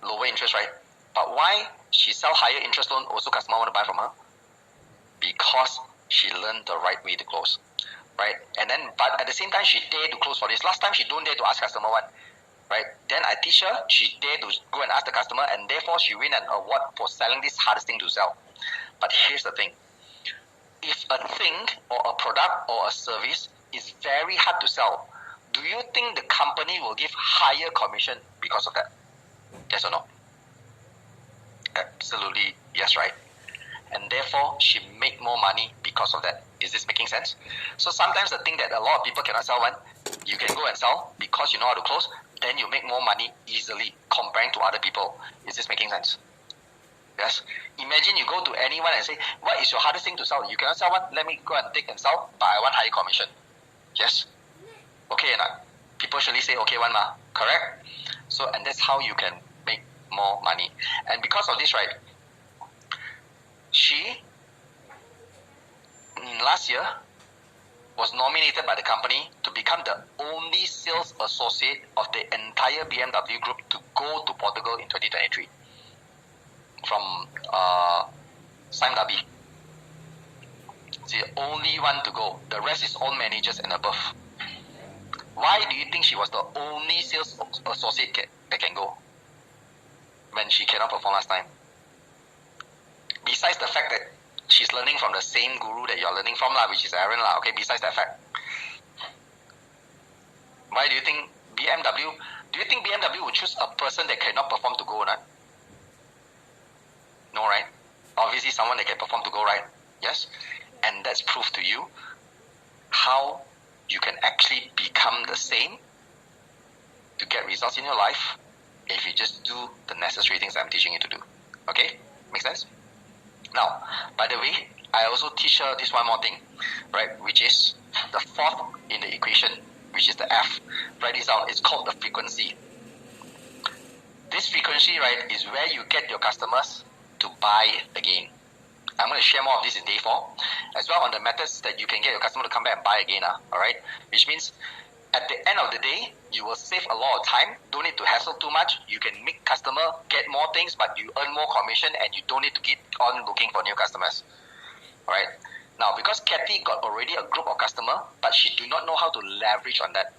lower interest, right? But why she sell higher interest loan, also customer want to buy from her? Because she learned the right way to close, right? And then, but at the same time, she dare to close for this. Last time, she don't dare to ask customer one, right? Then I teach her, she dare to go and ask the customer, and therefore she win an award for selling this hardest thing to sell. But here's the thing. If a thing or a product or a service is very hard to sell, do you think the company will give higher commission because of that? Yes or no? Absolutely yes, right? And therefore, she make more money because of that. Is this making sense? So sometimes the thing that a lot of people cannot sell one, you can go and sell because you know how to close, then you make more money easily comparing to other people. Is this making sense? Yes. Imagine you go to anyone and say, what is your hardest thing to sell? You cannot sell one, let me go and take and sell, but I want higher commission. Yes? Okay or not? People surely say, okay one ma, correct? So, and that's how you can make more money. And because of this, right, she, last year, was nominated by the company to become the only sales associate of the entire BMW group to go to Portugal in 2023 from Sime Darby. She's the only one to go. The rest is all managers and above. Why do you think she was the only sales associate that can go when she cannot perform last time? Besides the fact that she's learning from the same guru that you're learning from, which is Aaron, okay, besides that fact. Why do you think BMW would choose a person that cannot perform to go or not? No, right? Obviously someone that can perform to go, right? Yes? And that's proof to you how you can actually become the same to get results in your life if you just do the necessary things I'm teaching you to do. Okay? Make sense? Now, by the way, I also teach her this one more thing, right? Which is the fourth in the equation, which is the F. Write this down. It's called the frequency. This frequency, right, is where you get your customers to buy again. I'm going to share more of this in day 4, as well on the methods that you can get your customer to come back and buy again. Alright? Which means at the end of the day, you will save a lot of time, don't need to hassle too much, you can make customer get more things, but you earn more commission and you don't need to keep on looking for new customers. Alright? Now, because Kathy got already a group of customer, but she do not know how to leverage on that.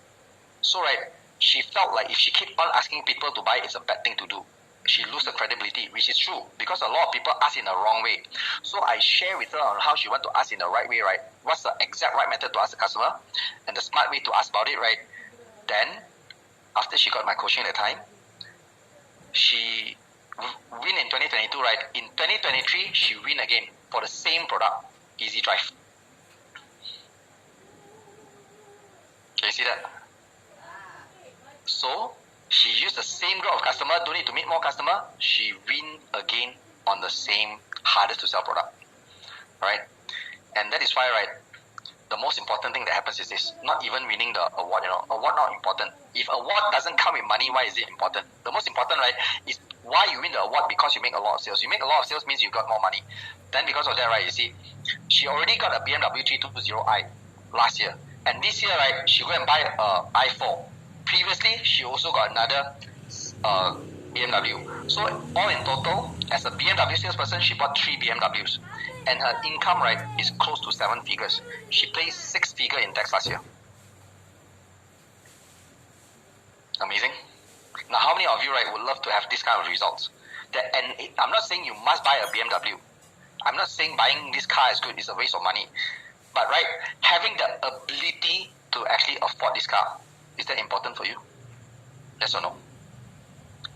So, right, she felt like if she keep on asking people to buy, it's a bad thing to do. She lose the credibility, which is true, because a lot of people ask in the wrong way. So I share with her on how she want to ask in the right way, right? What's the exact right method to ask the customer, and the smart way to ask about it, right? Then, after she got my coaching at the time, she win in 2022, right? In 2023, she win again for the same product, Easy Drive. Can you see that? So, she used the same group of customer, don't need to meet more customer, she win again on the same hardest to sell product. Alright? And that is why, right, the most important thing that happens is this, not even winning the award, award not important. If award doesn't come with money, why is it important? The most important, right, is why you win the award, because you make a lot of sales. You make a lot of sales means you got more money. Then because of that, right, you see, she already got a BMW 320i last year. And this year, right, she go and buy a i4. Previously, she also got another BMW. So all in total, as a BMW salesperson, she bought 3 BMWs. And her income, right, is close to 7 figures. She placed 6 figure in tax last year. Amazing. Now, how many of you, right, would love to have this kind of results? I'm not saying you must buy a BMW. I'm not saying buying this car is good, it's a waste of money. But, right, having the ability to actually afford this car, is that important for you? Yes or no?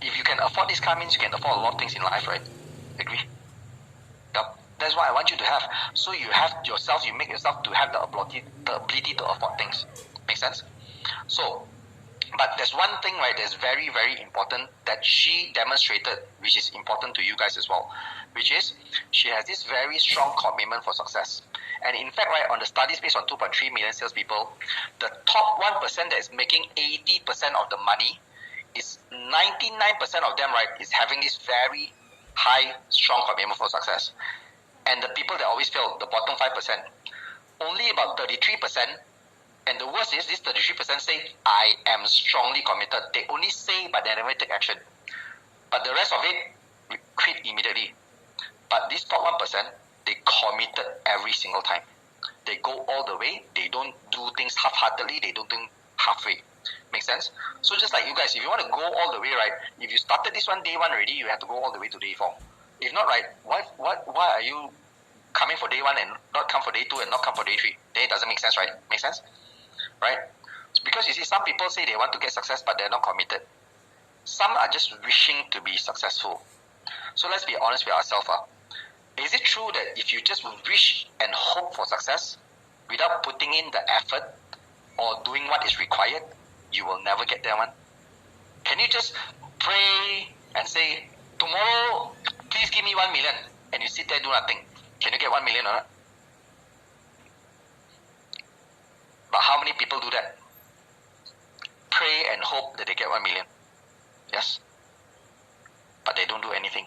If you can afford this car, means you can afford a lot of things in life, right? Agree? Yep. That's what I want you to have. So you have yourself, you make yourself to have the ability to afford things. Make sense? So, but there's one thing, right, that's very, very important that she demonstrated, which is important to you guys as well, which is she has this very strong commitment for success. And in fact, right, on the studies based on 2.3 million salespeople, the top 1% that is making 80% of the money is 99% of them, right, is having this very high, strong commitment for success. And the people that always fail, the bottom 5%, only about 33%, and the worst is this 33% say, I am strongly committed. They only say, but they never take action. But the rest of it, we quit immediately. But this top 1%, they committed every single time. They go all the way. They don't do things half-heartedly. They don't think halfway. Make sense? So just like you guys, if you want to go all the way, right, if you started this one day one already, you have to go all the way to day 4. If not, right, why are you coming for day 1 and not come for day 2 and not come for day 3? Then it doesn't make sense, right? Make sense? Right? Because you see, some people say they want to get success, but they're not committed. Some are just wishing to be successful. So let's be honest with ourselves. Is it true that if you just wish and hope for success without putting in the effort or doing what is required, you will never get there one? Can you just pray and say, tomorrow, please give me 1 million, and you sit there do nothing? Can you get 1 million or not? But how many people do that? Pray and hope that they get 1 million. Yes? But they don't do anything.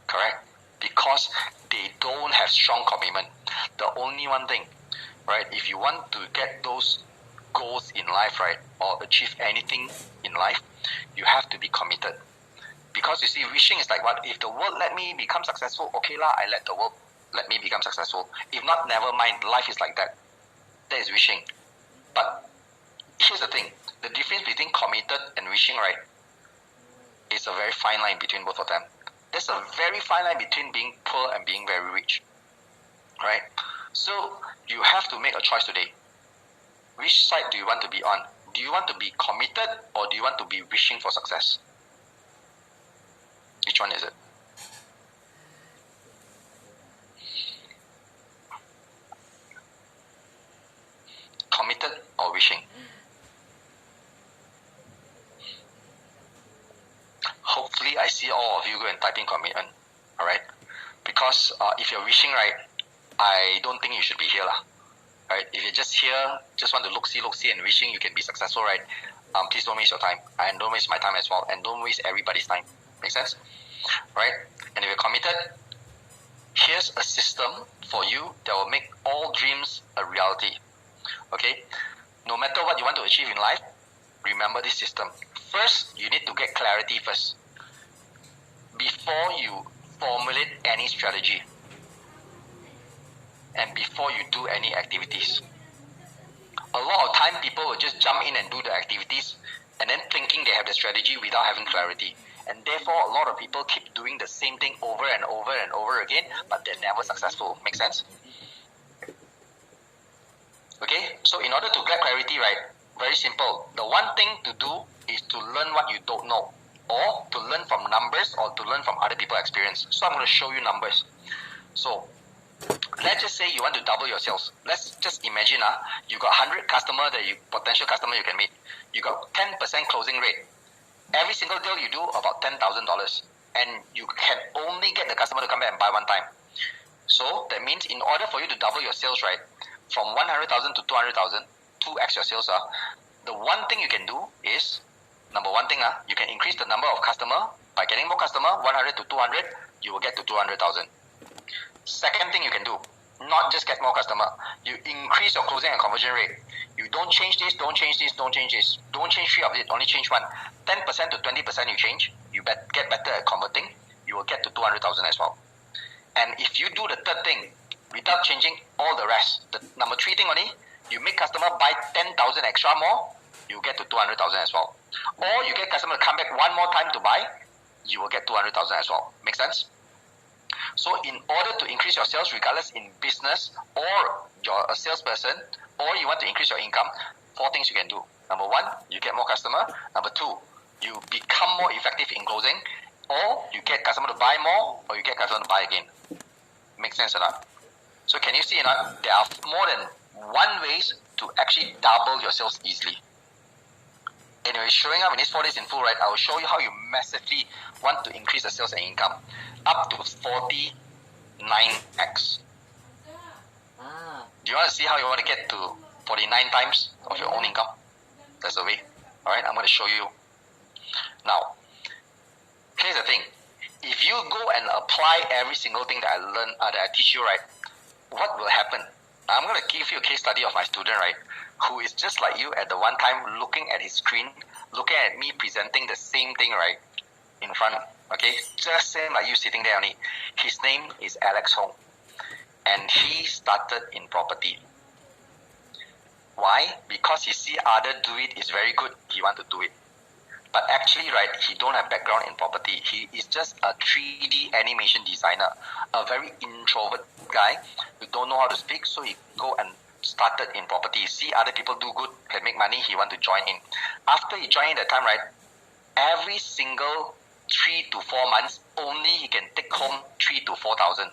Correct? Because they don't have strong commitment. The only one thing, right, if you want to get those goals in life, right, or achieve anything in life, you have to be committed. Because you see, wishing is like what? If the world let me become successful, okay lah, I let the world let me become successful. If not, never mind. Life is like that. That is wishing. But here's the thing. The difference between committed and wishing, right, is a very fine line between both of them. There's a very fine line between being poor and being very rich. Right? So, you have to make a choice today. Which side do you want to be on? Do you want to be committed or do you want to be wishing for success? Which one is it? Committed or wishing? Hopefully, I see all of you go and type in commitment. Alright? Because if you're wishing, right, I don't think you should be here lah. Right? If you're just here, just want to look see and wishing you can be successful, right? Please don't waste your time. And don't waste my time as well. And don't waste everybody's time. Make sense? Right? And if you're committed, here's a system for you that will make all dreams a reality. Okay? No matter what you want to achieve in life, remember this system. First, you need to get clarity first. Before you formulate any strategy. And before you do any activities. A lot of time people will just jump in and do the activities and then thinking they have the strategy without having clarity. And therefore a lot of people keep doing the same thing over and over and over again, but they're never successful. Make sense? Okay, so in order to get clarity, right, very simple. The one thing to do is to learn what you don't know, or to learn from numbers, or to learn from other people's experience. So I'm going to show you numbers. So let's just say you want to double your sales. Let's just imagine you got 100 potential customer you can meet. You got 10% closing rate. Every single deal you do about $10,000, and you can only get the customer to come back and buy one time. So that means in order for you to double your sales, right, from 100,000 to 200,000, 2x your sales, the one thing you can do is, number one thing, you can increase the number of customer. By getting more customer, 100 to 200, you will get to 200,000. Second thing you can do, not just get more customer, you increase your closing and conversion rate. You don't change this, don't change this, don't change this. Don't change 3 of it, only change 1. 10% to 20% you change, you get better at converting, you will get to 200,000 as well. And if you do the third thing, without changing all the rest, the number 3 thing only, you make customer buy 10,000 extra more, you get to 200,000 as well. Or you get customer to come back one more time to buy, you will get 200,000 as well. Make sense? So in order to increase your sales, regardless in business or you're a salesperson, or you want to increase your income, 4 things you can do. Number 1, you get more customer. Number 2, you become more effective in closing, or you get customer to buy more, or you get customer to buy again. Make sense or not? So can you see or not? There are more than 1 ways to actually double your sales easily. Anyway, showing up in these 4 days in full, right, I will show you how you massively want to increase the sales and income up to 49x. Do you want to see how you want to get to 49 times of your own income? That's the way. Alright, I'm going to show you. Now, here's the thing. If you go and apply every single thing that I learn, that I teach you, right, what will happen? I'm going to give you a case study of my student, right, who is just like you at the one time looking at his screen, looking at me presenting the same thing, right? in front. Okay, just same like you sitting there only. His name is Alex Hong, and he started in property. Why? Because he see other do it is very good. He want to do it. But actually, right, he don't have background in property. He is just a 3D animation designer, a very introvert guy who don't know how to speak. So he go and started in property. See other people do good, can make money. He want to join in. After he joined that time, right, every single 3 to 4 months, only he can take home 3 to 4,000.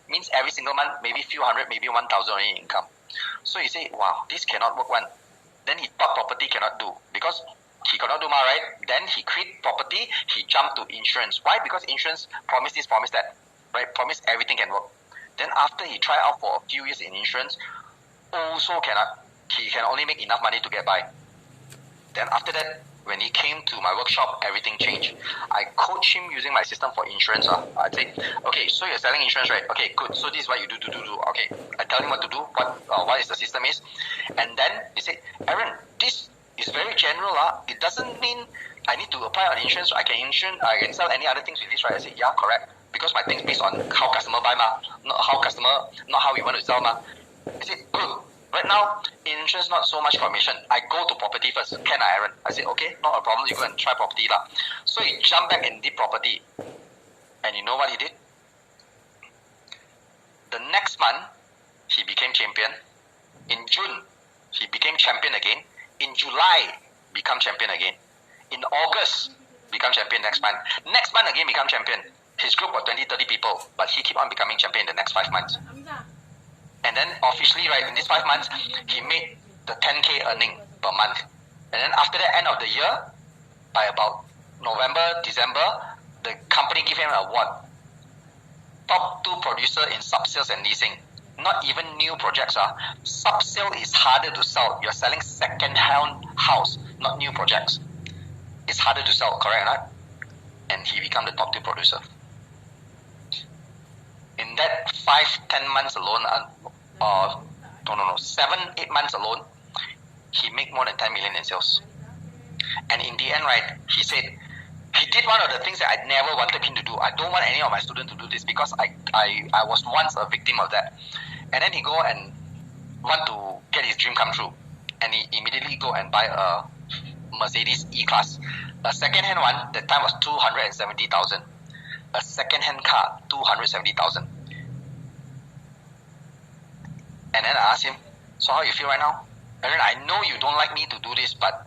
Means every single month, maybe few hundred, maybe 1,000 only income. So he say, wow, this cannot work one. Then he thought property cannot do because he cannot do more, right? Then he quit property, he jumped to insurance. Why? Because insurance promise this, promise that, right? Promise everything can work. Then after he tried out for a few years in insurance, also cannot. He can only make enough money to get by. Then after that, when he came to my workshop, everything changed. I coach him using my system for insurance. I say, okay, so you're selling insurance, right? Okay, good. So this is what you do. Okay, I tell him what to do, what is the system is. And then he said, Aaron, this is very general. It doesn't mean I need to apply on insurance. I can sell any other things with this, right? I said, yeah, correct. Because my thing's based on how customer buy, not how we want to sell. I said, good. Right now, insurance not so much commission. I go to property first. Can I, Aaron? I said, okay, not a problem. You go and try property lah. So he jumped back and did property. And you know what he did? The next month, he became champion. In June, he became champion again. In July, become champion again. In August, become champion next month. Next month again, become champion. His group was 20, 30 people, but he keep on becoming champion in the next 5 months. And then officially, right, in these 5 months, he made the 10K earning per month. And then after the end of the year, by about November, December, the company give him an award. Top 2 producer in sub-sales and leasing. Not even new projects. Sub-sale is harder to sell. You're selling second-hand house, not new projects. It's harder to sell, correct or not? And he became the top 2 producer. In that 5-10 months alone, 7-8 months alone, he made more than 10 million in sales. And in the end, right, he said, he did one of the things that I never wanted him to do. I don't want any of my students to do this because I was once a victim of that. And then he go and want to get his dream come true. And he immediately go and buy a Mercedes E-Class. A second-hand one, that time was 270,000. A second-hand car, 270,000. And then I asked him, so how you feel right now? Aaron, I know you don't like me to do this, but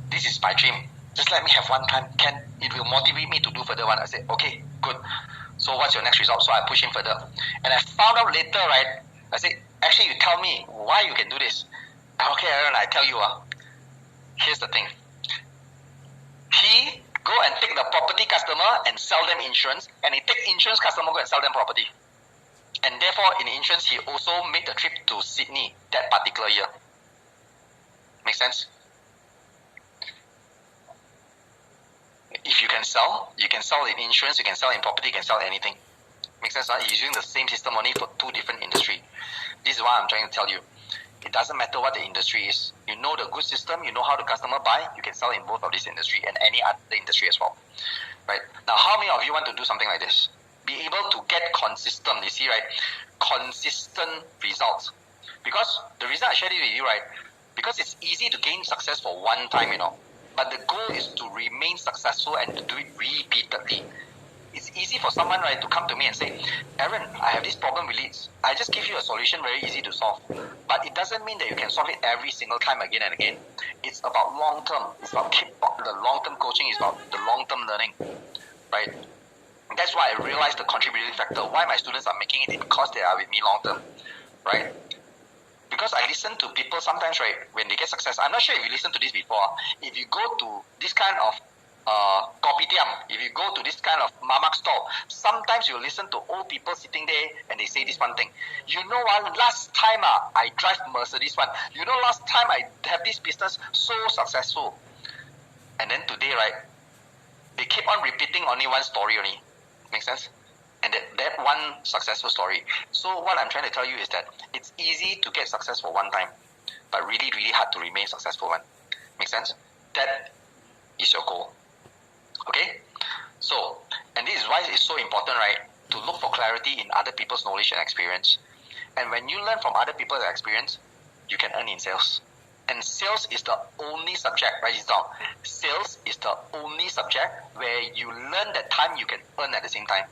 this is my dream. Just let me have one time. It will motivate me to do further one. I said, okay, good. So what's your next result? So I push him further. And I found out later, right, I said, actually, you tell me why you can do this. Okay, Aaron, I tell you, here's the thing. He go and take the property customer and sell them insurance, and he take insurance customer go and sell them property. And therefore, in insurance, he also made the trip to Sydney that particular year. Make sense? If you can sell in insurance, you can sell in property, you can sell anything. Make sense? He's using the same system only for 2 different industries. This is what I'm trying to tell you. It doesn't matter what the industry is. You know the good system, you know how the customer buy, you can sell in both of this industry and any other industry as well. Right? Now, how many of you want to do something like this? Be able to get consistent, you see, right? Consistent results. Because the reason I shared it with you, right? Because it's easy to gain success for one time, But the goal is to remain successful and to do it repeatedly. It's easy for someone, right, to come to me and say, Aaron, I have this problem with leads. I just give you a solution very easy to solve. But it doesn't mean that you can solve it every single time again and again. It's about long-term. It's about the long-term coaching. It's about the long-term learning, right? That's why I realized the contributing factor. Why my students are making it because they are with me long-term, right? Because I listen to people sometimes, right, when they get success. I'm not sure if you listen to this before. If you go to this kind of kopitiam, if you go to this kind of mamak store, sometimes you listen to old people sitting there and they say this one thing. You know what, last time I drive Mercedes one. You know, last time I have this business so successful. And then today, right, they keep on repeating only one story only. Make sense? And that one successful story. So what I'm trying to tell you is that it's easy to get success for one time, but really, really hard to remain successful one. Make sense? That is your goal. Okay? is so important, right? To look for clarity in other people's knowledge and experience. And when you learn from other people's experience, you can earn in sales. And sales is the only subject, write this down. Sales is the only subject where you learn that time you can earn at the same time.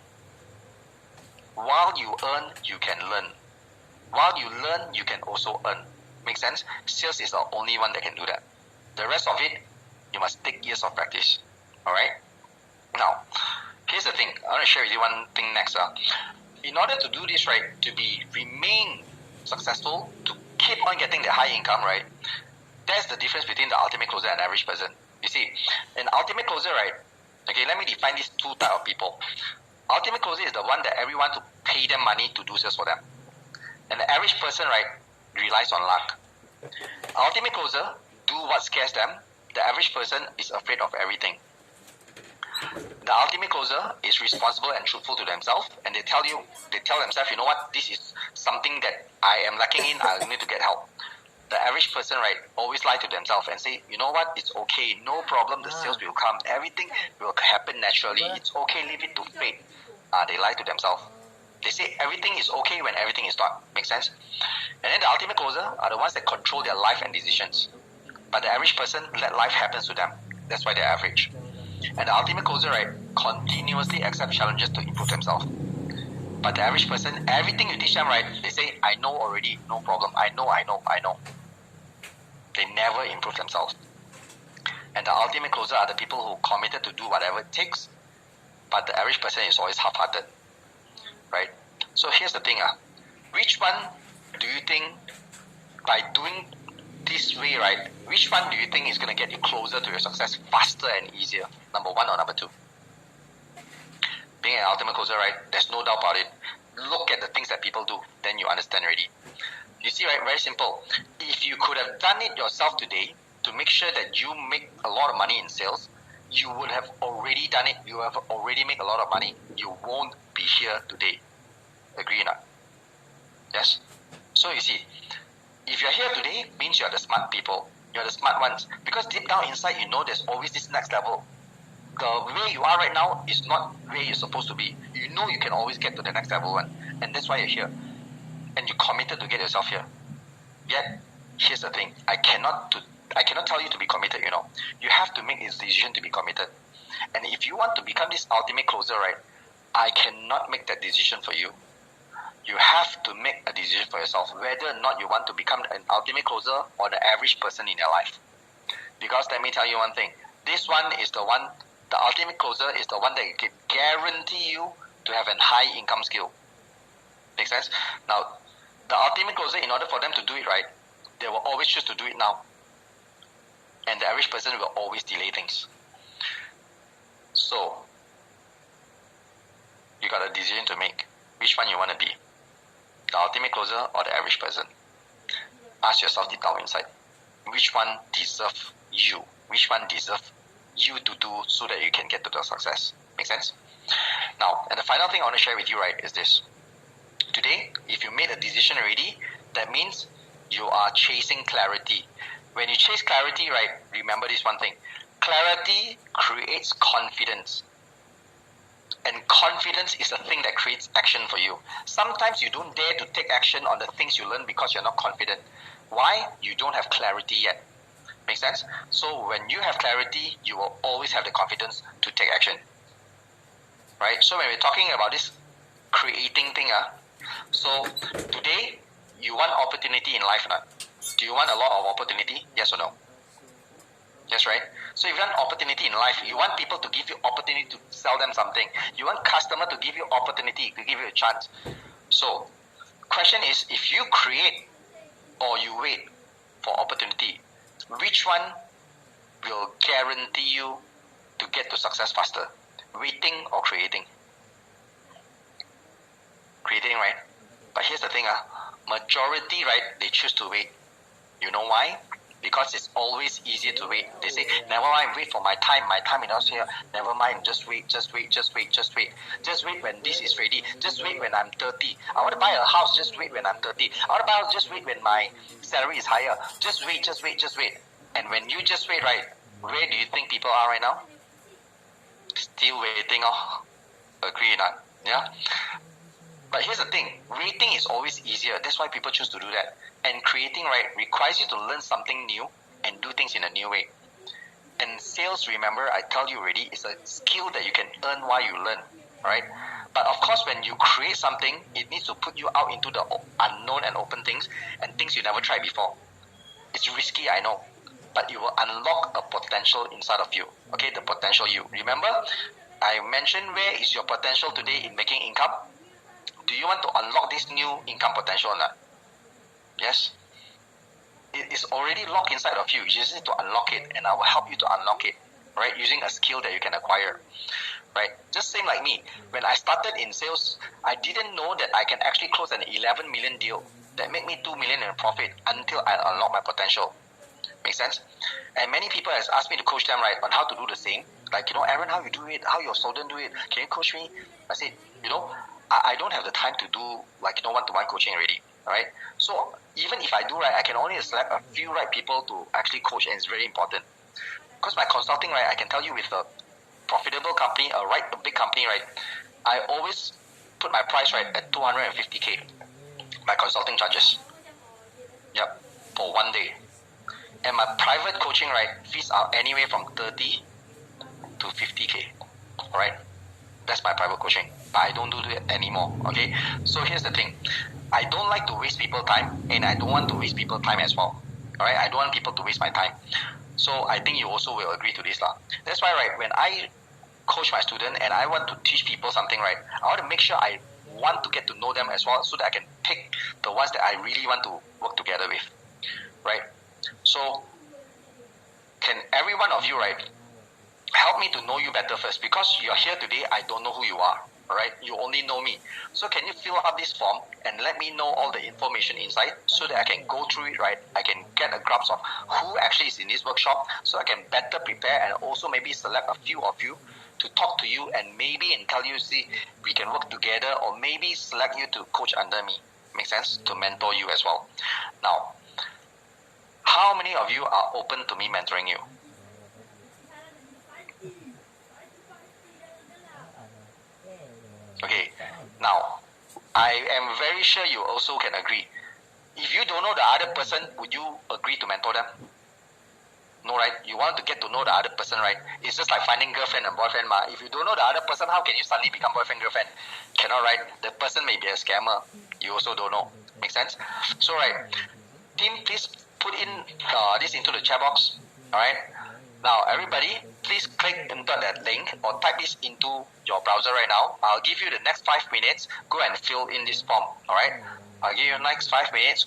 While you earn, you can learn. While you learn, you can also earn. Make sense? Sales is the only one that can do that. The rest of it, you must take years of practice. Alright? Now, here's the thing. I want to share with you one thing next. In order to do this, right, to remain successful, to keep on getting the high income, right, that's the difference between the ultimate closer and average person. You see, an ultimate closer, right, okay, let me define these two types of people. Ultimate closer is the one that everyone to pay them money to do sales for them. And the average person, right, relies on luck. Ultimate closer do what scares them. The average person is afraid of everything. The ultimate closer is responsible and truthful to themselves, and they tell themselves, you know what, this is something that I am lacking in, I need to get help. The average person, right, always lie to themselves and say, you know what, it's okay, no problem, the sales will come, everything will happen naturally, it's okay, leave it to fate. They lie to themselves. They say everything is okay when everything is not. Make sense? And then the ultimate closer are the ones that control their life and decisions. But the average person let life happen to them. That's why they're average. And the ultimate closer, right, continuously accept challenges to improve themselves. But the average person, everything you teach them, right, they say, I know already, no problem. I know. They never improve themselves. And the ultimate closer are the people who committed to do whatever it takes. But the average person is always half-hearted. Right? So here's the thing. Which one do you think, by doing this way, right, which one do you think is going to get you closer to your success faster and easier? Number one or number two? Being an ultimate closer, right, there's no doubt about it. Look at the things that people do, then you understand already. You see, right, very simple. If you could have done it yourself today to make sure that you make a lot of money in sales, you would have already done it. You have already made a lot of money. You won't be here today. Agree or not? Yes? So you see, if you're here today, means you're the smart people. You're the smart ones. Because deep down inside, you know there's always this next level. The way you are right now is not where you're supposed to be. You know you can always get to the next level one. And that's why you're here. And you're committed to get yourself here. Yet, here's the thing. I cannot tell you to be committed, you know. You have to make a decision to be committed. And if you want to become this ultimate closer, right, I cannot make that decision for you. You have to make a decision for yourself, whether or not you want to become an ultimate closer or the average person in your life. Because let me tell you one thing. This one is the one, the ultimate closer is the one that can guarantee you to have a high income skill. Make sense? Now, the ultimate closer, in order for them to do it right, they will always choose to do it now. And the average person will always delay things. So, you got a decision to make. Which one you want to be? The ultimate closer or the average person? Ask yourself deep down inside. Which one deserves you? Which one deserves you to do so that you can get to the success? Make sense? Now, and the final thing I want to share with you, right, is this. Today, if you made a decision already, that means you are chasing clarity. When you chase clarity, right, remember this one thing. Clarity creates confidence. And confidence is the thing that creates action for you. Sometimes you don't dare to take action on the things you learn because you're not confident. Why? You don't have clarity yet. Make sense? So when you have clarity, you will always have the confidence to take action. Right? So when we're talking about this creating thing, so today, you want opportunity in life or not? Do you want a lot of opportunity? Yes or no? Yes, right? So if you want opportunity in life, you want people to give you opportunity to sell them something. You want customer to give you opportunity, to give you a chance. So, question is, if you create or you wait for opportunity, which one will guarantee you to get to success faster? Waiting or creating? Creating, right? But here's the thing, majority, right, they choose to wait. You know why? Because it's always easier to wait. They say, never mind, wait for my time is not here. Never mind, just wait. Just wait when this is ready. Just wait when I'm 30. I want to buy a house, just wait when I'm 30. I want to buy a house, just wait when my salary is higher. Just wait. And when you just wait, right, where do you think people are right now? Still waiting, Agree not? Yeah. But here's the thing, rating is always easier. That's why people choose to do that. And creating, right, requires you to learn something new and do things in a new way. And sales, remember, I tell you already, is a skill that you can earn while you learn, right? But of course, when you create something, it needs to put you out into the unknown and open things and things you never tried before. It's risky, I know, but it will unlock a potential inside of you. Okay, the potential you. Remember, I mentioned where is your potential today in making income? Do you want to unlock this new income potential or not? Yes? It is already locked inside of you. You just need to unlock it, and I will help you to unlock it, right? Using a skill that you can acquire, right? Just same like me. When I started in sales, I didn't know that I can actually close an 11 million deal that make me 2 million in profit until I unlock my potential. Make sense? And many people has asked me to coach them, right, on how to do the same. Like, Aaron, how you do it? How your student do it? Can you coach me? I said, I don't have the time to do one-to-one coaching already, right? So even if I do, right, I can only select a few right people to actually coach, and it's very important. Because my consulting, right, I can tell you with a profitable company, a big company, right, I always put my price, right, at 250K, my consulting charges. Yep, for one day. And my private coaching, right, fees are anywhere from 30 to 50K, alright? That's my private coaching, but I don't do it anymore, okay? So here's the thing. I don't like to waste people's time, and I don't want to waste people's time as well, alright? I don't want people to waste my time. So I think you also will agree to this lah. That's why, right, when I coach my student and I want to teach people something, right, I want to make sure I want to get to know them as well, so that I can pick the ones that I really want to work together with, right? So can every one of you, right, help me to know you better first? Because you're here today, I don't know who you are, alright? You only know me. So can you fill out this form and let me know all the information inside so that I can go through it, right? I can get a grasp of who actually is in this workshop, so I can better prepare and also maybe select a few of you to talk to you and tell you, see, we can work together, or maybe select you to coach under me. Make sense? To mentor you as well. Now, how many of you are open to me mentoring you? Okay, now, I am very sure you also can agree. If you don't know the other person, would you agree to mentor them? No, right? You want to get to know the other person, right? It's just like finding girlfriend and boyfriend, ma. If you don't know the other person, how can you suddenly become boyfriend, girlfriend? Cannot, right? The person may be a scammer. You also don't know. Make sense? So, right, team, please put in this into the chat box. Alright? Now, everybody, please click into that link or type this into your browser right now. I'll give you the next 5 minutes. Go and fill in this form. Alright? I'll give you the next 5 minutes.